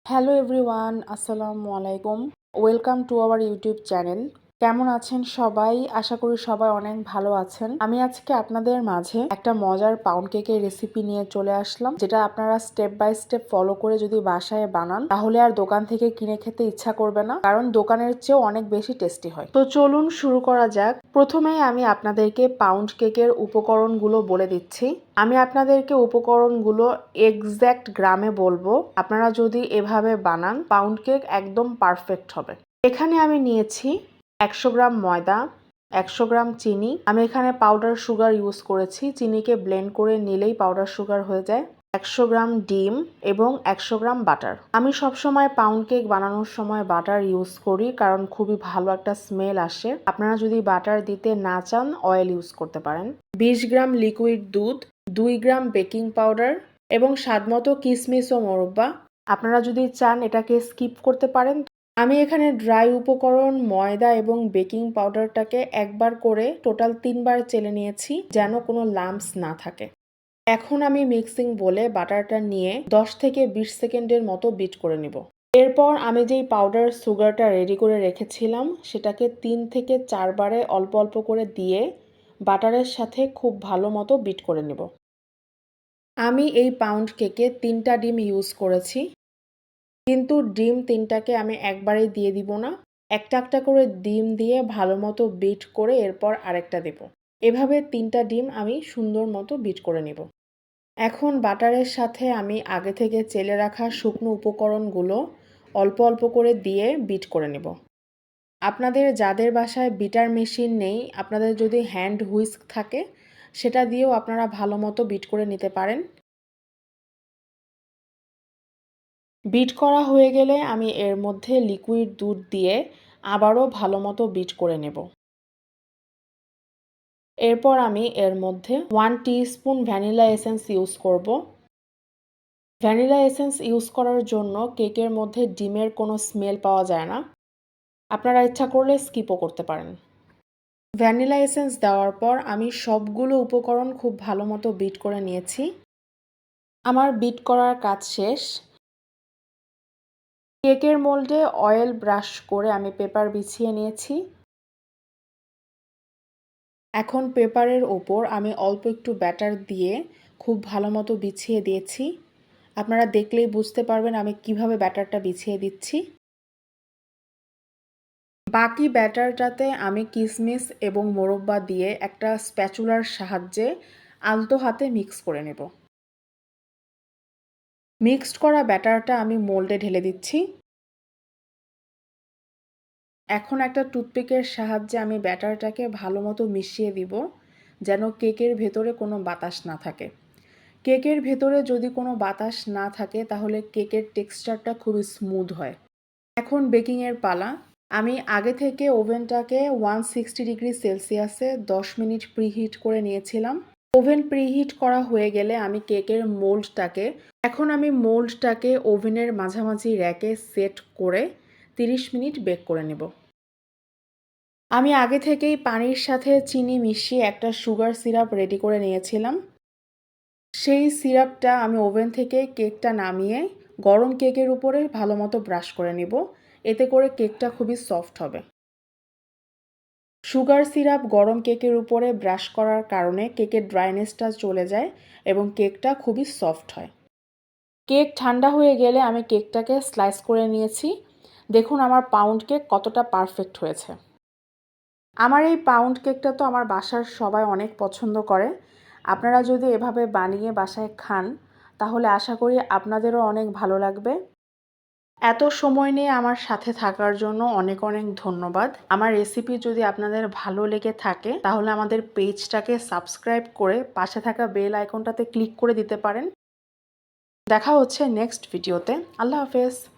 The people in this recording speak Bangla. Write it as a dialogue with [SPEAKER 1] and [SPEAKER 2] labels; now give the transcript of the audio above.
[SPEAKER 1] হ্যালো এভরিওয়ান, আসসালামু আলাইকুম। Welcome to our YouTube channel. কেমন আছেন সবাই? আশা করি সবাই অনেক ভালো আছেন। আমি আজকে আপনাদের মাঝে একটা মজার পাউন্ড কেকের রেসিপি নিয়ে চলে আসলাম, যেটা আপনারা স্টেপ বাই স্টেপ ফলো করে যদি বাসায় বানান তাহলে আর দোকান থেকে কিনে খেতে ইচ্ছা করবে না, কারণ দোকানের চেয়েও অনেক বেশি টেস্টি হয়। তো চলুন শুরু করা যাক। প্রথমেই আমি আপনাদেরকে পাউন্ড কেকের উপকরণগুলো বলে দিচ্ছি। আমি আপনাদেরকে উপকরণগুলো এক্স্যাক্ট গ্রামে বলবো। আপনারা যদি এভাবে বানান পাউন্ড কেক একদম পারফেক্ট হবে। এখানে আমি নিয়েছি 100 গ্রাম ময়দা, 100 গ্রাম চিনি। আমি এখানে পাউডার সুগার ইউজ করেছি। চিনিকে ব্লেন্ড করে নিলেই পাউডার সুগার হয়ে যায়। 100 গ্রাম ডিম এবং 100 গ্রাম বাটার। আমি সবসময় পাউন্ড কেক বানানোর সময় বাটার ইউজ করি, কারণ খুবই ভালো একটা স্মেল আসে। আপনারা যদি বাটার দিতে না চান অয়েল ইউজ করতে পারেন। 20 গ্রাম লিকুইড দুধ, 2 গ্রাম বেকিং পাউডার এবং স্বাদমতো কিশমিশ ও মোরব্বা। আপনারা যদি চান এটাকে স্কিপ করতে পারেন। আমি এখানে ড্রাই উপকরণ ময়দা এবং বেকিং পাউডারটাকে একবার করে টোটাল 3 বার চেলে নিয়েছি, যেন কোনো লাম্পস না থাকে। এখন আমি মিক্সিং বলে বাটারটা নিয়ে 10 থেকে 20 সেকেন্ডের মতো বিট করে নিব। এরপর আমি যেই পাউডার সুগারটা রেডি করে রেখেছিলাম সেটাকে 3 থেকে 4 বারে অল্প অল্প করে দিয়ে বাটারের সাথে খুব ভালো মতো বিট করে নেব। আমি এই পাউন্ড কেকে 3টা ডিম ইউজ করেছি, কিন্তু ডিম 3টাকে আমি একবারেই দিয়ে দিব না। একটা একটা করে ডিম দিয়ে ভালো মতো বিট করে এরপর আরেকটা দেব। এভাবে 3টা ডিম আমি সুন্দর মতো বিট করে নেব। এখন বাটারের সাথে আমি আগে থেকে চেলে রাখা শুকনো উপকরণগুলো অল্প অল্প করে দিয়ে বিট করে নেব। আপনাদের যাদের বাসায় বিটার মেশিন নেই, আপনাদের যদি হ্যান্ড হুইস্ক থাকে সেটা দিয়েও আপনারা ভালো মতো বিট করে নিতে পারেন। বিট করা হয়ে গেলে আমি এর মধ্যে লিকুইড দুধ দিয়ে আবারও ভালো মতো বিট করে নেব। এরপর আমি এর মধ্যে 1 টিস্পুন ভ্যানিলা এসেন্স ইউজ করব। ভ্যানিলা এসেন্স ইউজ করার জন্য কেকের মধ্যে ডিমের কোনো স্মেল পাওয়া যায় না। আপনারা ইচ্ছা করলে স্কিপও করতে পারেন। ভ্যানিলা এসেন্স দেওয়ার পর আমি সবগুলো উপকরণ খুব ভালো মতো বিট করে নিয়েছি। আমার বিট করার কাজ শেষ। কেকের মোল্ডে অয়েল ব্রাশ করে আমি পেপার বিছিয়ে নিয়েছি। এখন পেপারের ওপর আমি অল্প একটু ব্যাটার দিয়ে খুব ভালো মতো বিছিয়ে দিয়েছি। আপনারা দেখলেই বুঝতে পারবেন আমি কিভাবে ব্যাটারটা বিছিয়ে দিচ্ছি। বাকি ব্যাটারটাতে আমি কিশমিশ এবং মোরব্বা দিয়ে একটা স্প্যাচুলার সাহায্যে আলতো হাতে মিক্স করে নেব। মিক্সড করা ব্যাটারটা আমি মোল্ডে ঢেলে দিচ্ছি। এখন একটা টুথপিকের সাহায্যে আমি ব্যাটারটাকে ভালো মতো মিশিয়ে দিব, যেন কেকের ভেতরে কোনো বাতাস না থাকে। কেকের ভেতরে যদি কোনো বাতাস না থাকে তাহলে কেকের টেক্সচারটা খুবই স্মুথ হয়। এখন বেকিংয়ের পালা। আমি আগে থেকে ওভেনটাকে 160 ডিগ্রি সেলসিয়াসে 10 মিনিট প্রিহিট করে নিয়েছিলাম। ওভেন প্রিহিট করা হয়ে গেলে আমি কেকের মোল্ডটাকে ওভেনের মাঝামাঝি র্যাকে সেট করে 30 মিনিট বেক করে নেব। আমি আগে থেকেই পানির সাথে চিনি মিশিয়ে একটা সুগার সিরাপ রেডি করে নিয়েছিলাম। সেই সিরাপটা আমি ওভেন থেকে কেকটা নামিয়ে গরম কেকের উপরে ভালো মতো ব্রাশ করে নেব। এতে করে কেকটা খুবই সফট হবে। সুগার সিরাপ গরম কেকের উপরে ব্রাশ করার কারণে কেকের ড্রাইনেসটা চলে যায় এবং কেকটা খুবই সফট হয়। কেক ঠান্ডা হয়ে গেলে আমি কেকটাকে স্লাইস করে নিয়েছি। দেখুন আমার পাউন্ড কেক কতটা পারফেক্ট হয়েছে। আমার এই পাউন্ড কেকটা তো আমার বাসার সবাই অনেক পছন্দ করে। আপনারা যদি এভাবে বানিয়ে বাসায় খান তাহলে আশা করি আপনাদেরও অনেক ভালো লাগবে। এত সময় নিয়ে আমার সাথে থাকার জন্য অনেক অনেক ধন্যবাদ। আমার রেসিপি যদি আপনাদের ভালো লেগে থাকে তাহলে আমাদের পেজটাকে সাবস্ক্রাইব করে পাশে থাকা বেল আইকনটাতে ক্লিক করে দিতে পারেন। দেখা হচ্ছে নেক্সট ভিডিওতে। আল্লাহ হাফেজ।